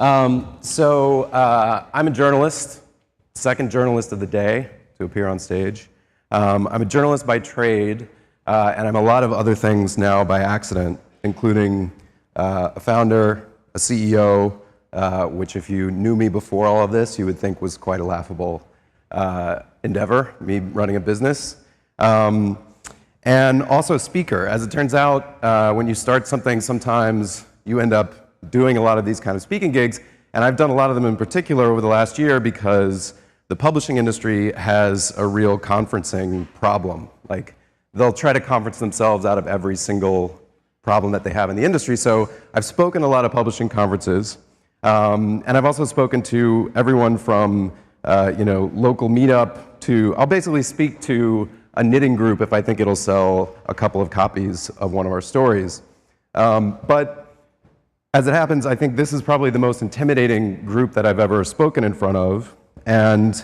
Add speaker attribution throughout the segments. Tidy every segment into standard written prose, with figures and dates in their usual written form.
Speaker 1: I'm a journalist, second journalist of the day to appear on stage. I'm a journalist by trade, and I'm a lot of other things now by accident, including a founder, a CEO, which if you knew me before all of this, you would think was quite a laughable endeavor, me running a business. And also a speaker. As it turns out, when you start something, sometimes you end up doing a lot of these kind of speaking gigs, and I've done a lot of them in particular over the last year because the publishing industry has a real conferencing problem. Like, they'll try to conference themselves out of every single problem that they have in the industry. So I've spoken at a lot of publishing conferences, and I've also spoken to everyone from local meetup to, I'll basically speak to a knitting group if I think it'll sell a couple of copies of one of our stories. But as it happens, I think this is probably the most intimidating group that I've ever spoken in front of, and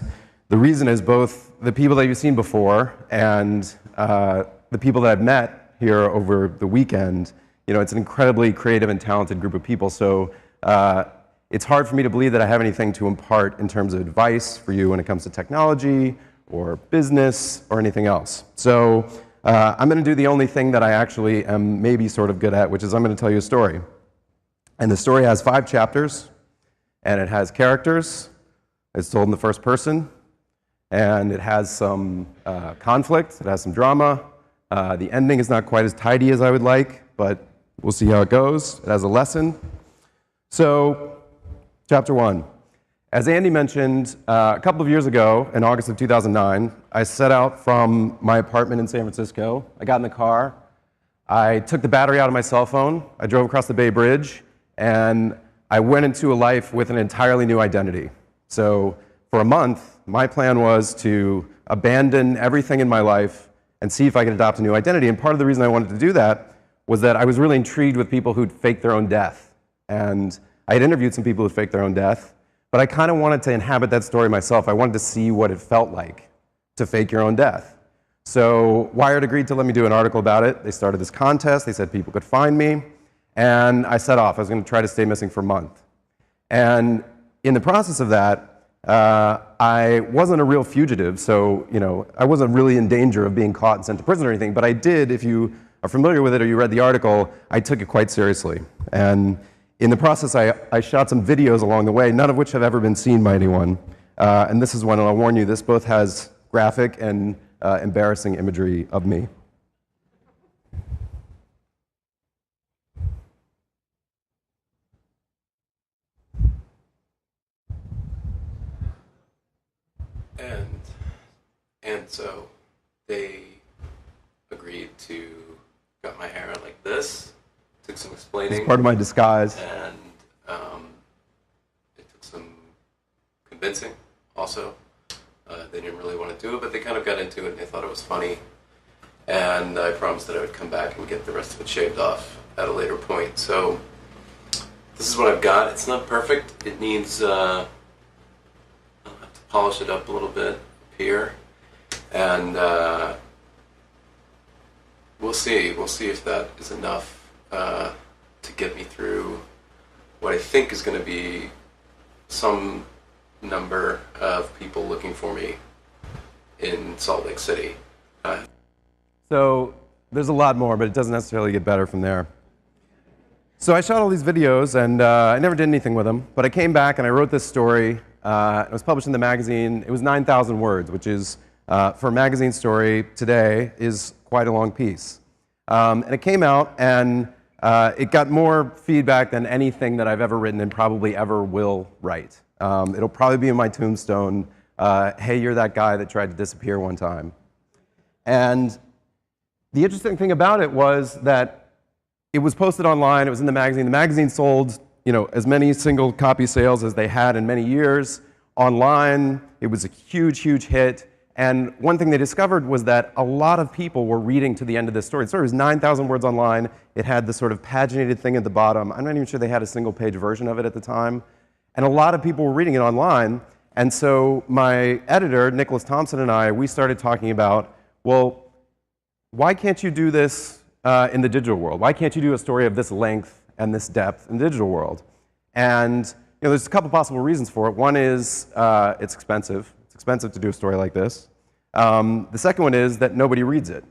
Speaker 1: the reason is both the people that you've seen before and the people that I've met here over the weekend. You know, it's an incredibly creative and talented group of people, so it's hard for me to believe that I have anything to impart in terms of advice for you when it comes to technology or business or anything else. So I'm going to do the only thing that I actually am maybe sort of good at, which is I'm going to tell you a story. And the story has 5 chapters, and it has characters. It's told in the first person, and it has some conflict. It has some drama. The ending is not quite as tidy as I would like, but we'll see how it goes. It has a lesson. So, chapter 1. As Andy mentioned, a couple of years ago, in August of 2009, I set out from my apartment in San Francisco. I got in the car. I took the battery out of my cell phone. I drove across the Bay Bridge. And I went into a life with an entirely new identity. So for a month, my plan was to abandon everything in my life and see if I could adopt a new identity. And part of the reason I wanted to do that was that I was really intrigued with people who'd faked their own death. And I had interviewed some people who'd faked their own death, but I kind of wanted to inhabit that story myself. I wanted to see what it felt like to fake your own death. So Wired agreed to let me do an article about it. They started this contest. They said people could find me. And I set off. I was going to try to stay missing for a month. And in the process of that, I wasn't a real fugitive, so I wasn't really in danger of being caught and sent to prison or anything, but I did, if you are familiar with it or you read the article, I took it quite seriously. And in the process, I shot some videos along the way, none of which have ever been seen by anyone. And this is one, and I'll warn you, this both has graphic and embarrassing imagery of me.
Speaker 2: And so they agreed to cut my hair like this. Took some explaining.
Speaker 1: It's part of my disguise.
Speaker 2: And it took some convincing also. They didn't really want to do it, but they kind of got into it and they thought it was funny. And I promised that I would come back and get the rest of it shaved off at a later point. So this is what I've got. It's not perfect. It needs, I'll have to polish it up a little bit here. And we'll see if that is enough to get me through what I think is going to be some number of people looking for me in Salt Lake City.
Speaker 1: So there's a lot more, but it doesn't necessarily get better from there. So I shot all these videos, and I never did anything with them, but I came back and I wrote this story. It was published in the magazine. It was 9,000 words, which is, for a magazine story today, is quite a long piece. And it came out, and it got more feedback than anything that I've ever written and probably ever will write. It'll probably be in my tombstone, hey, you're that guy that tried to disappear one time. And the interesting thing about it was that it was posted online, it was in the magazine. The magazine sold, as many single copy sales as they had in many years. Online, it was a huge, huge hit. And one thing they discovered was that a lot of people were reading to the end of this story. The story was 9,000 words online. It had this sort of paginated thing at the bottom. I'm not even sure they had a single-page version of it at the time. And a lot of people were reading it online. And so my editor, Nicholas Thompson, and I, we started talking about, well, why can't you do this in the digital world? Why can't you do a story of this length and this depth in the digital world? And there's a couple possible reasons for it. One is it's expensive. It's expensive to do a story like this. The second one is that nobody reads it.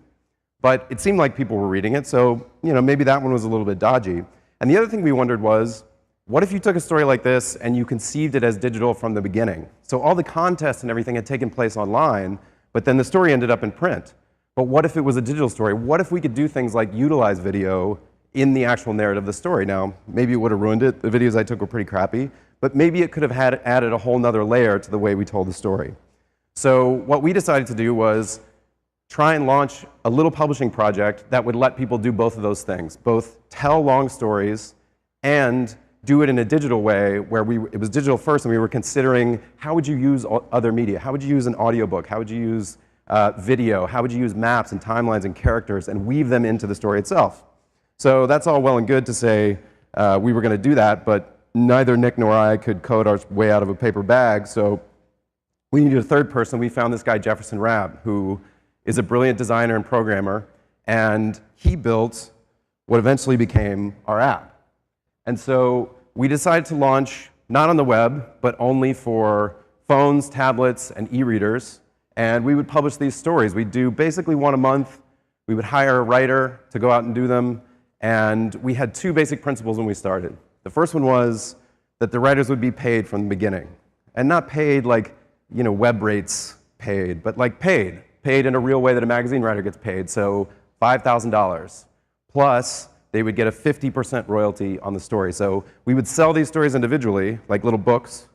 Speaker 1: But it seemed like people were reading it, so maybe that one was a little bit dodgy. And the other thing we wondered was, what if you took a story like this and you conceived it as digital from the beginning? So all the contests and everything had taken place online, but then the story ended up in print. But what if it was a digital story? What if we could do things like utilize video in the actual narrative of the story? Now, maybe it would have ruined it. The videos I took were pretty crappy. But maybe it could have added a whole nother layer to the way we told the story. So what we decided to do was try and launch a little publishing project that would let people do both of those things, both tell long stories and do it in a digital way where it was digital first, and we were considering how would you use other media? How would you use an audiobook? How would you use video? How would you use maps and timelines and characters and weave them into the story itself? So that's all well and good to say we were going to do that, but neither Nick nor I could code our way out of a paper bag, so we needed a third person. We found this guy, Jefferson Rabb, who is a brilliant designer and programmer, and he built what eventually became our app. And so we decided to launch, not on the web, but only for phones, tablets, and e-readers. And we would publish these stories. We'd do basically one a month. We would hire a writer to go out and do them. And we had two basic principles when we started. The first one was that the writers would be paid from the beginning. And not paid like, web rates paid, but like paid in a real way that a magazine writer gets paid. So $5,000. Plus, they would get a 50% royalty on the story. So we would sell these stories individually, like little books,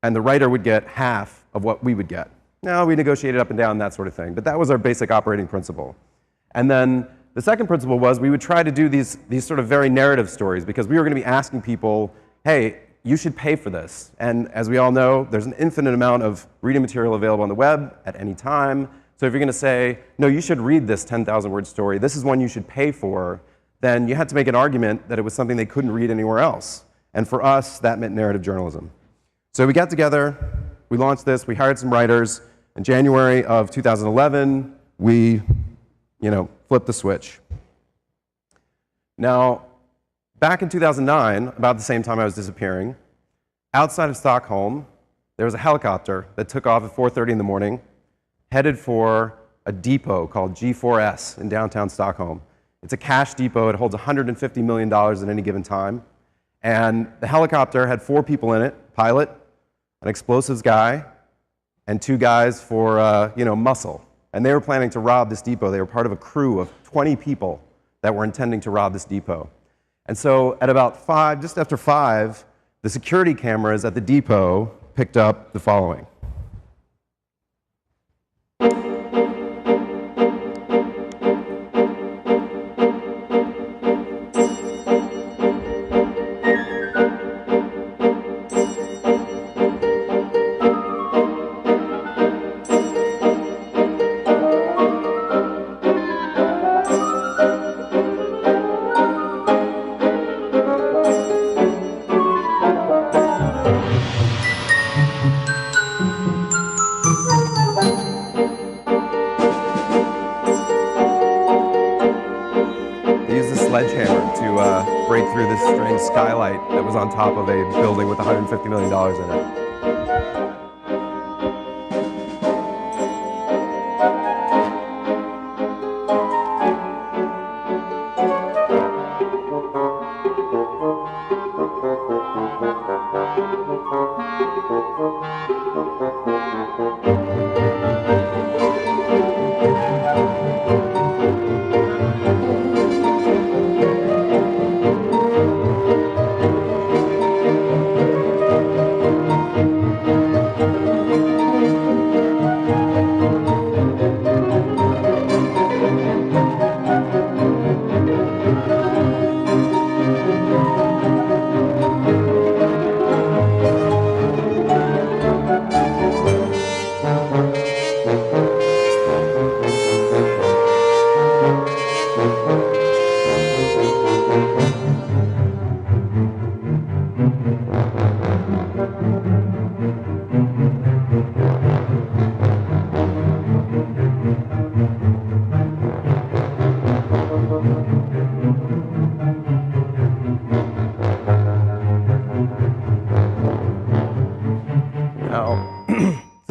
Speaker 1: and the writer would get half of what we would get. Now, we negotiated up and down, that sort of thing, but that was our basic operating principle. And then the second principle was we would try to do these sort of very narrative stories, because we were going to be asking people, hey, you should pay for this. And as we all know, there's an infinite amount of reading material available on the web at any time. So if you're going to say, no, you should read this 10,000-word story, this is one you should pay for, then you had to make an argument that it was something they couldn't read anywhere else. And for us, that meant narrative journalism. So we got together, we launched this, we hired some writers. In January of 2011, we, flipped the switch. Now, back in 2009, about the same time I was disappearing, outside of Stockholm, there was a helicopter that took off at 4:30 in the morning, headed for a depot called G4S in downtown Stockholm. It's a cash depot. It holds $150 million at any given time. And the helicopter had 4 people in it, pilot, an explosives guy, and 2 guys for muscle. And they were planning to rob this depot. They were part of a crew of 20 people that were intending to rob this depot. And so at about 5, just after 5, the security cameras at the depot picked up the following. Sledgehammer to break through this strange skylight that was on top of a building with $150 million in it.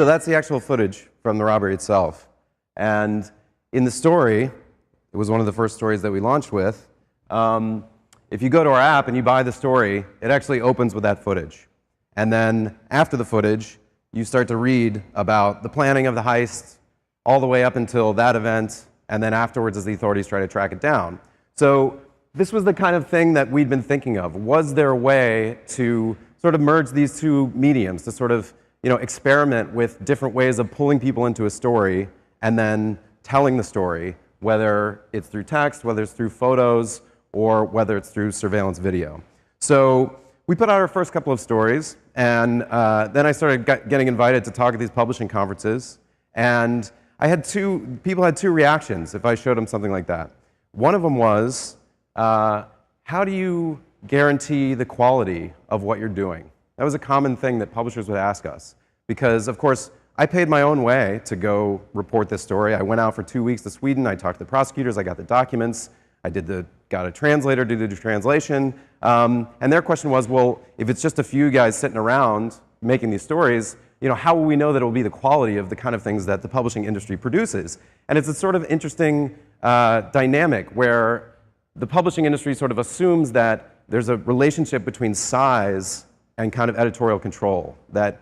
Speaker 1: So that's the actual footage from the robbery itself. And in the story, it was one of the first stories that we launched with, if you go to our app and you buy the story, it actually opens with that footage. And then after the footage, you start to read about the planning of the heist all the way up until that event, and then afterwards as the authorities try to track it down. So this was the kind of thing that we'd been thinking of. Was there a way to sort of merge these two mediums, to sort of experiment with different ways of pulling people into a story and then telling the story, whether it's through text, whether it's through photos, or whether it's through surveillance video. So we put out our first couple of stories, and then I started getting invited to talk at these publishing conferences, and people had two reactions if I showed them something like that. One of them was, how do you guarantee the quality of what you're doing? That was a common thing that publishers would ask us, because of course I paid my own way to go report this story. I went out for 2 weeks to Sweden, I talked to the prosecutors, I got the documents, got a translator to do the translation, and their question was, well, if it's just a few guys sitting around making these stories, how will we know that it will be the quality of the kind of things that the publishing industry produces? And it's a sort of interesting dynamic where the publishing industry sort of assumes that there's a relationship between size and kind of editorial control, that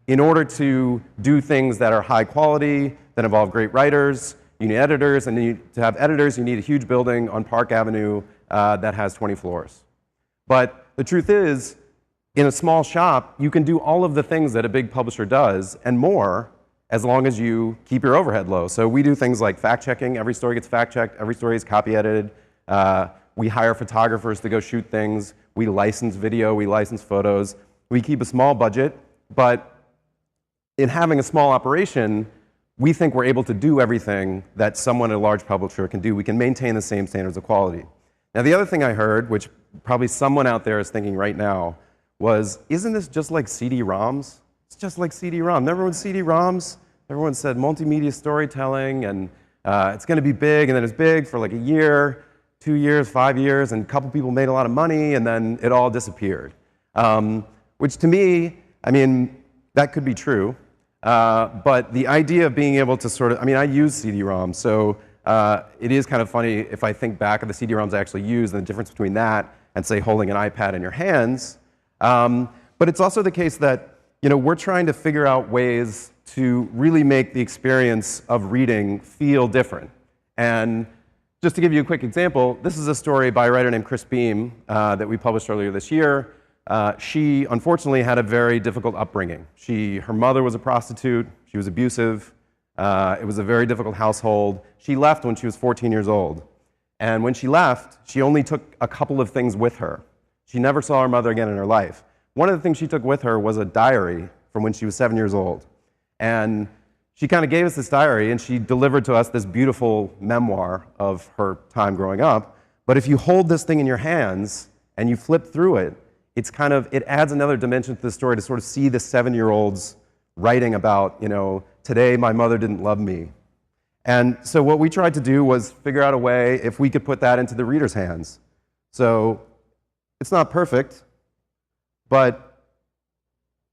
Speaker 1: in order to do things that are high quality, that involve great writers, you need editors, and to have editors, you need a huge building on Park Avenue that has 20 floors. But the truth is, in a small shop, you can do all of the things that a big publisher does, and more, as long as you keep your overhead low. So we do things like fact-checking. Every story gets fact-checked. Every story is copy-edited. We hire photographers to go shoot things. We license video. We license photos. We keep a small budget, but in having a small operation, we think we're able to do everything that someone at a large publisher can do. We can maintain the same standards of quality. Now, the other thing I heard, which probably someone out there is thinking right now, was, isn't this just like CD-ROMs? It's just like CD-ROM. Remember when CD-ROMs? Everyone said multimedia storytelling, and it's going to be big, and then it's big for like a year, 2 years, 5 years, and a couple people made a lot of money, and then it all disappeared. Which to me, I mean, that could be true. But the idea of being able to sort of, I use CD-ROMs, so it is kind of funny if I think back of the CD-ROMs I actually use and the difference between that and, say, holding an iPad in your hands. But it's also the case that we're trying to figure out ways to really make the experience of reading feel different. And just to give you a quick example, this is a story by a writer named Chris Beam that we published earlier this year. She, unfortunately, had a very difficult upbringing. Her mother was a prostitute. She was abusive. It was a very difficult household. She left when she was 14 years old. And when she left, she only took a couple of things with her. She never saw her mother again in her life. One of the things she took with her was a diary from when she was 7 years old. And she kind of gave us this diary, and she delivered to us this beautiful memoir of her time growing up. But if you hold this thing in your hands and you flip through it, it adds another dimension to the story to sort of see the 7-year-olds writing about, today my mother didn't love me. And so what we tried to do was figure out a way if we could put that into the reader's hands. So it's not perfect, but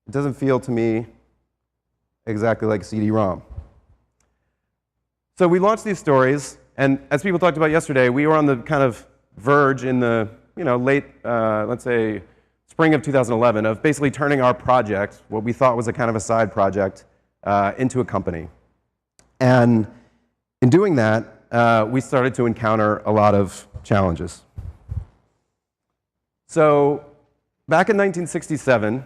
Speaker 1: it doesn't feel to me exactly like a CD-ROM. So we launched these stories, and as people talked about yesterday, we were on the kind of verge in the late, let's say, spring of 2011 of basically turning our project, what we thought was a kind of a side project, into a company. And in doing that, we started to encounter a lot of challenges. So back in 1967,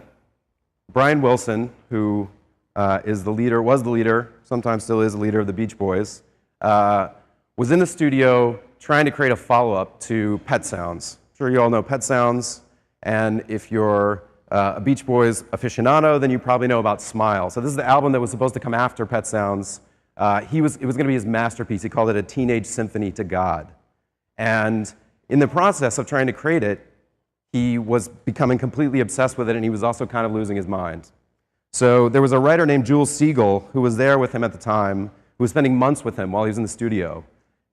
Speaker 1: Brian Wilson, who was the leader, sometimes still is the leader of the Beach Boys, was in the studio trying to create a follow-up to Pet Sounds. I'm sure you all know Pet Sounds. And if you're a Beach Boys aficionado, then you probably know about Smile. So this is the album that was supposed to come after Pet Sounds. It was going to be his masterpiece. He called it a teenage symphony to God. And in the process of trying to create it, he was becoming completely obsessed with it, and he was also kind of losing his mind. So there was a writer named Jules Siegel who was there with him at the time, who was spending months with him while he was in the studio,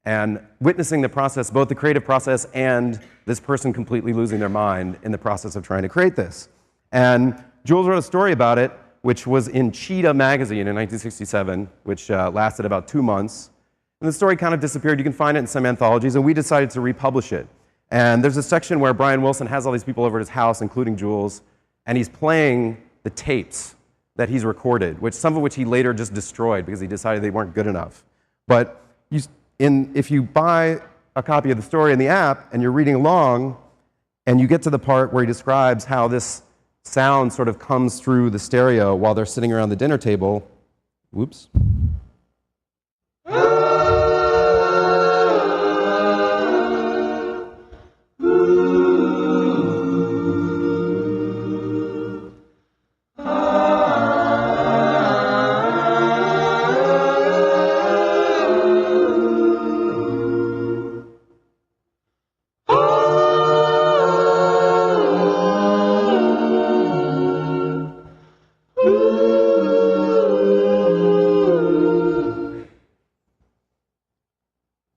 Speaker 1: and witnessing the process, both the creative process and this person completely losing their mind in the process of trying to create this. And Jules wrote a story about it which was in Cheetah magazine in 1967, which lasted about 2 months. And the story kind of disappeared. You can find it in some anthologies, and we decided to republish it. And there's a section where Brian Wilson has all these people over at his house, including Jules, and he's playing the tapes that he's recorded, some of which he later just destroyed because he decided they weren't good enough. But if you buy a copy of the story in the app and you're reading along, and you get to the part where he describes how this sound sort of comes through the stereo while they're sitting around the dinner table, whoops.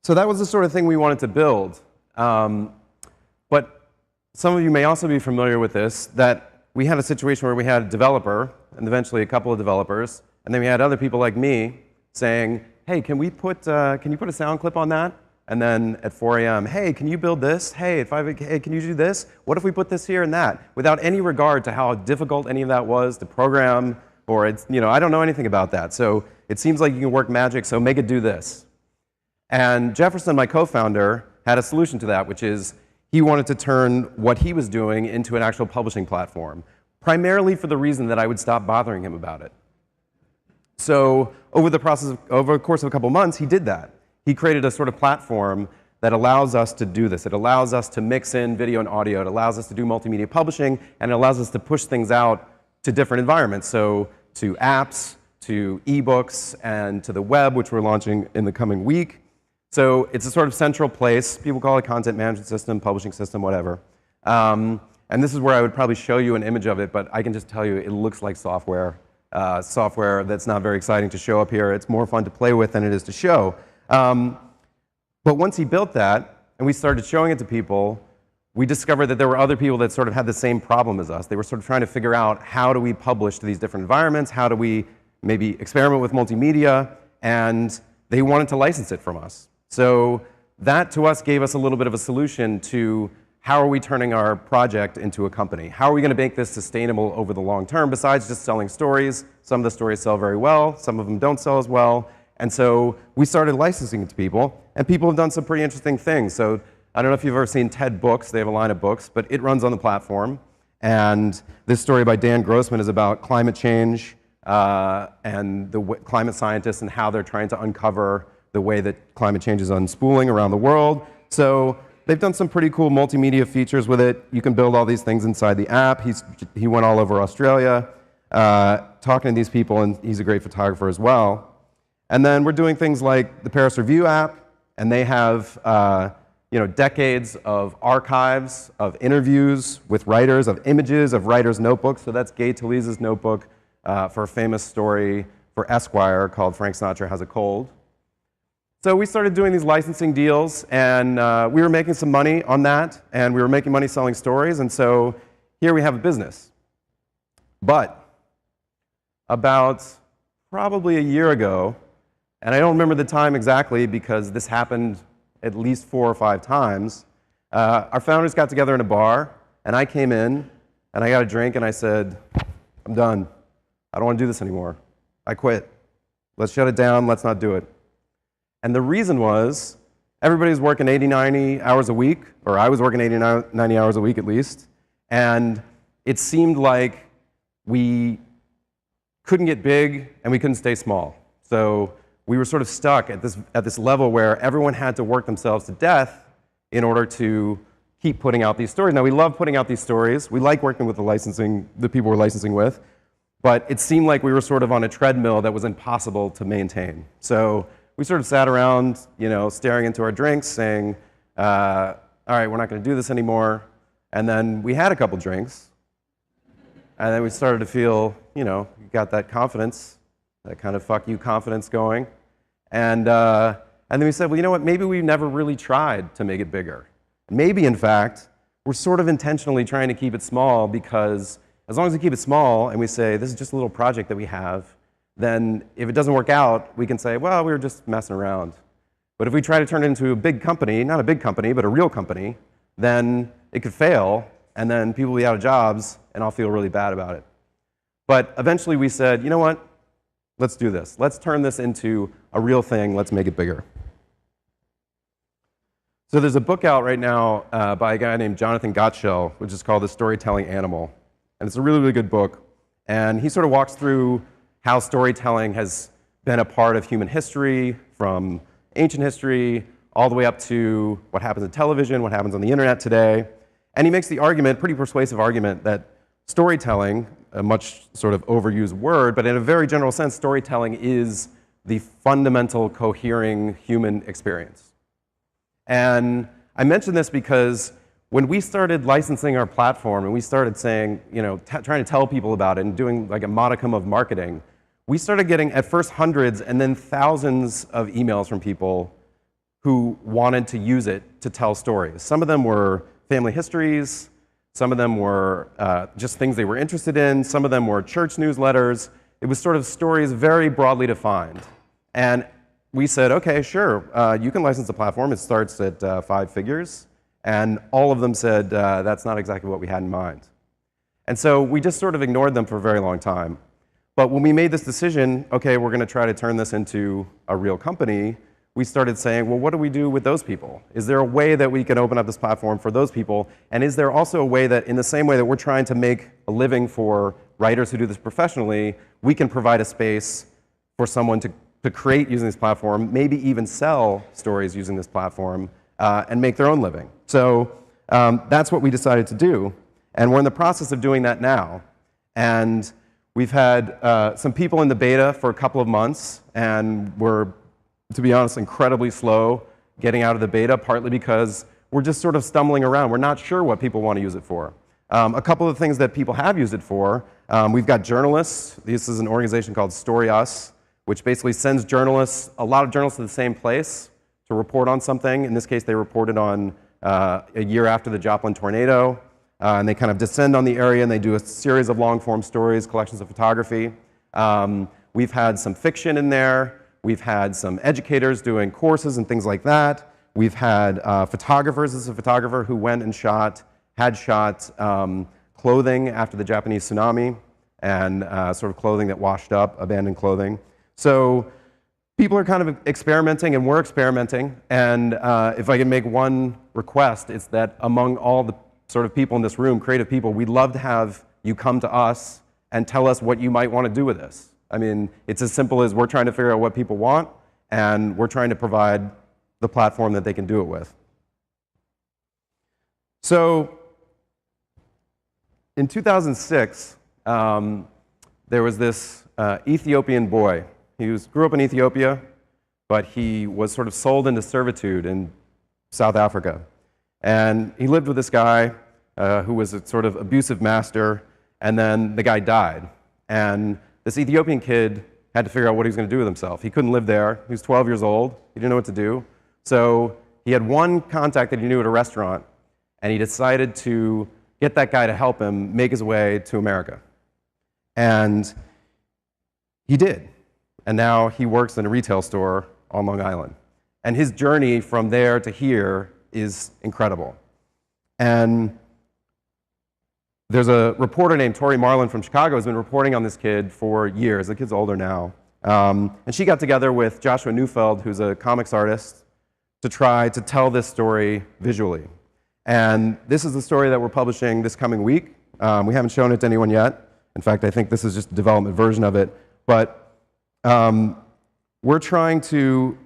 Speaker 1: So that was the sort of thing we wanted to build. But some of you may also be familiar with this, that we had a situation where we had a developer, and eventually a couple of developers, and then we had other people like me saying, hey, can you put a sound clip on that? And then at 4 a.m., hey, can you build this? Hey, hey, can you do this? What if we put this here and that? Without any regard to how difficult any of that was to program, or I don't know anything about that. So it seems like you can work magic, so make it do this. And Jefferson, my co-founder, had a solution to that, which is he wanted to turn what he was doing into an actual publishing platform, primarily for the reason that I would stop bothering him about it. So over the course of a couple months, he did that. He created a sort of platform that allows us to do this. It allows us to mix in video and audio. It allows us to do multimedia publishing, and it allows us to push things out to different environments, so to apps, to ebooks, and to the web, which we're launching in the coming week. So it's a sort of central place. People call it content management system, publishing system, whatever. And this is where I would probably show you an image of it, but I can just tell you it looks like software. Software that's not very exciting to show up here. It's more fun to play with than it is to show. But once he built that, and we started showing it to people, we discovered that there were other people that sort of had the same problem as us. They were sort of trying to figure out, how do we publish to these different environments? How do we maybe experiment with multimedia? And they wanted to license it from us. So that, to us, gave us a little bit of a solution to how are we turning our project into a company? How are we going to make this sustainable over the long term, besides just selling stories? Some of the stories sell very well. Some of them don't sell as well. And so we started licensing it to people, and people have done some pretty interesting things. So I don't know if you've ever seen TED Books. They have a line of books, but it runs on the platform. And this story by Dan Grossman is about climate change and the climate scientists and how they're trying to uncover the way that climate change is unspooling around the world. So they've done some pretty cool multimedia features with it. You can build all these things inside the app. He went all over Australia talking to these people, and he's a great photographer as well. And then we're doing things like the Paris Review app, and they have decades of archives of interviews with writers, of images, of writers' notebooks. So that's Gay Talese's notebook for a famous story for Esquire called Frank Sinatra Has a Cold. So we started doing these licensing deals, and we were making some money on that, and we were making money selling stories, and so here we have a business. But about probably a year ago, and I don't remember the time exactly because this happened at least 4 or 5 times, our founders got together in a bar, and I came in, and I got a drink, and I said, I'm done. I don't want to do this anymore. I quit. Let's shut it down. Let's not do it. And the reason was, everybody was working 80, 90 hours a week, or I was working 80, 90 hours a week at least, and it seemed like we couldn't get big and we couldn't stay small. So we were sort of stuck at this level where everyone had to work themselves to death in order to keep putting out these stories. Now, we love putting out these stories. We like working with the people we're licensing with, but it seemed like we were sort of on a treadmill that was impossible to maintain. So we sort of sat around, staring into our drinks, saying, all right, we're not going to do this anymore. And then we had a couple drinks. And then we started to feel, you got that confidence, that kind of fuck you confidence going. And then we said, well, you know what? Maybe we never really tried to make it bigger. Maybe, in fact, we're sort of intentionally trying to keep it small because As long as we keep it small and we say, this is just a little project that we have, then if it doesn't work out, we can say, well, we were just messing around. But if we try to turn it into a big company, not a big company, but a real company, then it could fail, and then people will be out of jobs, and I'll feel really bad about it. But eventually we said, you know what? Let's do this. Let's turn this into a real thing. Let's make it bigger. So there's a book out right now by a guy named Jonathan Gottschall, which is called The Storytelling Animal. And it's a really, really good book. And he sort of walks through how storytelling has been a part of human history, from ancient history all the way up to what happens in television, what happens on the internet today. And he makes the argument, pretty persuasive argument, that storytelling, a much sort of overused word, but in a very general sense, storytelling is the fundamental cohering human experience. And I mention this because when we started licensing our platform and we started saying, trying to tell people about it and doing like a modicum of marketing, we started getting at first hundreds and then thousands of emails from people who wanted to use it to tell stories. Some of them were family histories, some of them were just things they were interested in, some of them were church newsletters. It was sort of stories very broadly defined. And we said, okay, sure, you can license the platform. It starts at 5 figures. And all of them said, that's not exactly what we had in mind. And so we just sort of ignored them for a very long time. But when we made this decision, okay, we're going to try to turn this into a real company, we started saying, well, what do we do with those people? Is there a way that we can open up this platform for those people? And is there also a way that, in the same way that we're trying to make a living for writers who do this professionally, we can provide a space for someone to create using this platform, maybe even sell stories using this platform, and make their own living. So that's what we decided to do. And we're in the process of doing that now. And we've had some people in the beta for a couple of months, and we're, to be honest, incredibly slow getting out of the beta, partly because we're just sort of stumbling around. We're not sure what people want to use it for. A couple of things that people have used it for, we've got journalists. This is an organization called Story Us, which basically sends journalists, a lot of journalists, to the same place to report on something. In this case, they reported on a year after the Joplin tornado. And they kind of descend on the area, and they do a series of long-form stories, collections of photography. We've had some fiction in there. We've had some educators doing courses and things like that. We've had photographers. This is a photographer who went and had shot clothing after the Japanese tsunami, and sort of clothing that washed up, abandoned clothing. So people are kind of experimenting, and we're experimenting. And if I can make one request, it's that among all the sort of people in this room, creative people, we'd love to have you come to us and tell us what you might want to do with this. I mean, it's as simple as we're trying to figure out what people want, and we're trying to provide the platform that they can do it with. So in 2006, there was this Ethiopian boy. He grew up in Ethiopia, but he was sort of sold into servitude in South Africa. And he lived with this guy who was a sort of abusive master, and then the guy died. And this Ethiopian kid had to figure out what he was going to do with himself. He couldn't live there. He was 12 years old. He didn't know what to do. So he had one contact that he knew at a restaurant, and he decided to get that guy to help him make his way to America. And he did. And now he works in a retail store on Long Island. And his journey from there to here is incredible. And there's a reporter named Tori Marlin from Chicago who's been reporting on this kid for years. The kid's older now. And she got together with Joshua Neufeld, who's a comics artist, to try to tell this story visually. And this is the story that we're publishing this coming week. We haven't shown it to anyone yet. In fact, I think this is just a development version of it. But we're trying to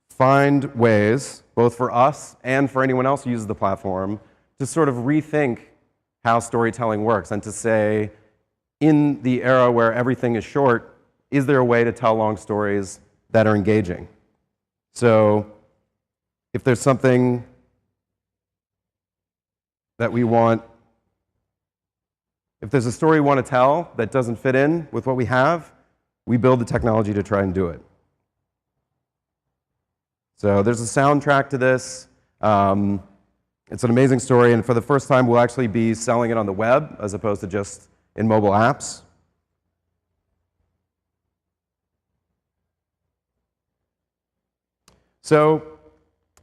Speaker 1: find ways, both for us and for anyone else who uses the platform, to sort of rethink how storytelling works and to say, in the era where everything is short, is there a way to tell long stories that are engaging? So if there's something that we want, if there's a story we want to tell that doesn't fit in with what we have, we build the technology to try and do it. So there's a soundtrack to this. It's an amazing story, and for the first time, we'll actually be selling it on the web as opposed to just in mobile apps. So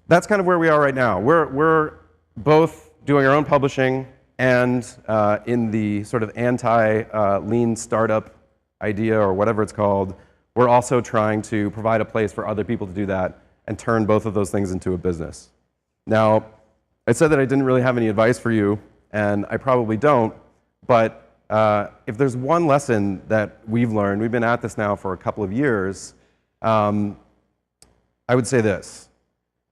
Speaker 1: that's kind of where we are right now. We're both doing our own publishing and in the sort of anti-lean startup idea, or whatever it's called, we're also trying to provide a place for other people to do that and turn both of those things into a business. Now, I said that I didn't really have any advice for you, and I probably don't, but if there's one lesson that we've learned, we've been at this now for a couple of years, I would say this.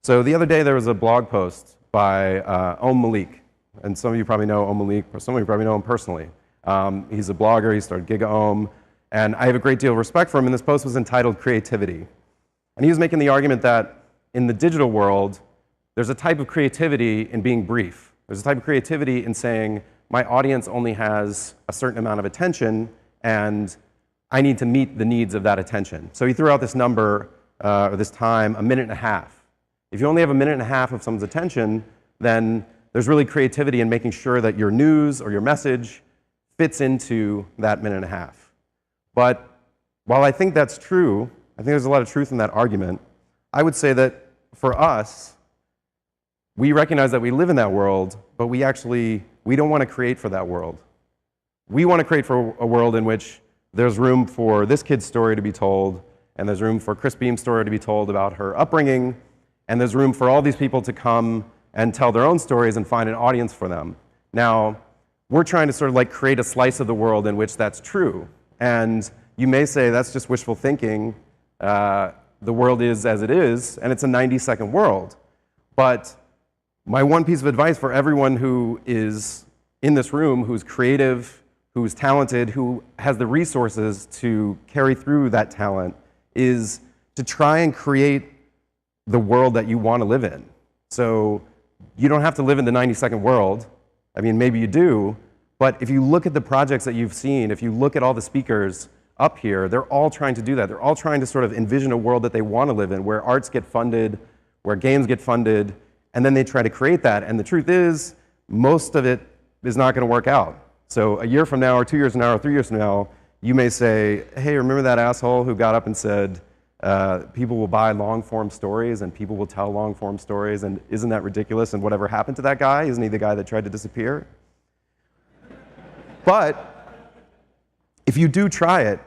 Speaker 1: So the other day there was a blog post by Malik, and some of you probably know Malik, or some of you probably know him personally. He's a blogger, he started Giga, and I have a great deal of respect for him, and this post was entitled Creativity. And he was making the argument that in the digital world, there's a type of creativity in being brief. There's a type of creativity in saying, my audience only has a certain amount of attention, and I need to meet the needs of that attention. So he threw out this number, or this time, 1.5 minutes. If you only have 1.5 minutes of someone's attention, then there's really creativity in making sure that your news or your message fits into that 1.5 minutes. But while I think that's true, I think there's a lot of truth in that argument, I would say that for us, we recognize that we live in that world, but we don't want to create for that world. We want to create for a world in which there's room for this kid's story to be told, and there's room for Chris Beam's story to be told about her upbringing, and there's room for all these people to come and tell their own stories and find an audience for them. Now, we're trying to sort of like create a slice of the world in which that's true. And you may say that's just wishful thinking. The world is as it is, and it's a 90-second world. But my one piece of advice for everyone who is in this room, who's creative, who's talented, who has the resources to carry through that talent, is to try and create the world that you want to live in. So you don't have to live in the 90-second world. I mean, maybe you do. But if you look at the projects that you've seen, if you look at all the speakers up here, they're all trying to do that. They're all trying to sort of envision a world that they want to live in, where arts get funded, where games get funded, and then they try to create that. And the truth is, most of it is not going to work out. So a year from now, or 2 years from now, or 3 years from now, you may say, hey, remember that asshole who got up and said, people will buy long-form stories and people will tell long-form stories, and isn't that ridiculous? And whatever happened to that guy? Isn't he the guy that tried to disappear? But if you do try it,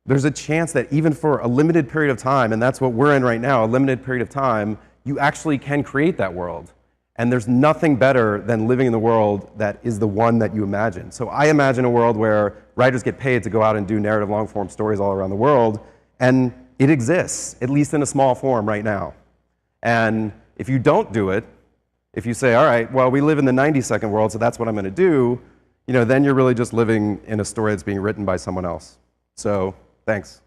Speaker 1: there's a chance that even for a limited period of time, and that's what we're in right now, a limited period of time, you actually can create that world. And there's nothing better than living in the world that is the one that you imagine. So I imagine a world where writers get paid to go out and do narrative long-form stories all around the world, and it exists, at least in a small form right now. And if you don't do it, if you say, all right, well, we live in the 90-second world, so that's what I'm going to do, then you're really just living in a story that's being written by someone else. So, thanks.